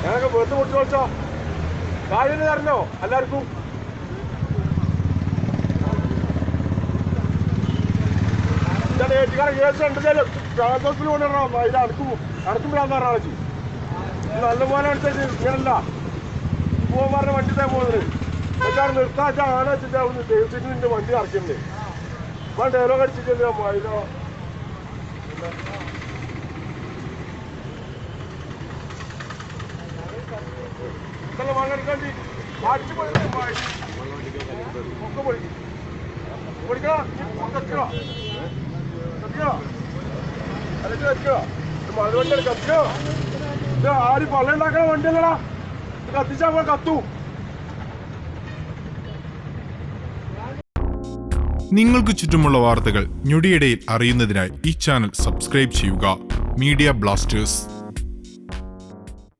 ഞാനൊക്കെ വെറുതെ പൊട്ടി വിളിച്ചോ കാര്യം തരണോ എല്ലാവർക്കും. ഏറ്റുകാരെ കേസ് ഉണ്ടെങ്കിലും പ്രാന്തത്തിൽ കൊണ്ടുവരണം. ഇത് അടക്കും പ്രാന്താറാ ചെയ്യും. നല്ലപോലെ അനുസരിച്ച് ഇങ്ങനല്ല പോകാൻ പറഞ്ഞ വണ്ടിയിട്ടേ പോകുന്നത്. എല്ലാം നിർത്താച്ച ആന വെച്ചിട്ട് അവിടെ ദൈവത്തിൻ്റെ വണ്ടി ഇറക്കുന്നുണ്ട്. ഇപ്പം ഡയലോഗ് അടിച്ചിട്ടില്ല അതിലോ ഇതെല്ലാം വെള്ളമെടുക്കാണ്ടി അടിച്ചു പോയി ഒക്കെ പോയി പൊടിക്കണോ കത്തിക്കണോ കത്തിക്കണോ അല്ലെങ്കിൽ കത്തിക്കണോ മഴവണ്ടി കത്തിക്കണോ. ഇത് ആര് പള്ള ഉണ്ടാക്കണ വണ്ടിയല്ലടാ. കത്തിച്ചാൽ പോലെ കത്തു. നിങ്ങൾക്ക് ചുറ്റുമുള്ള വാർത്തകൾ ഞൊടിയിടയിൽ അറിയുന്നതിനായി ഈ ചാനൽ സബ്സ്ക്രൈബ് ചെയ്യുക. Media Blasters.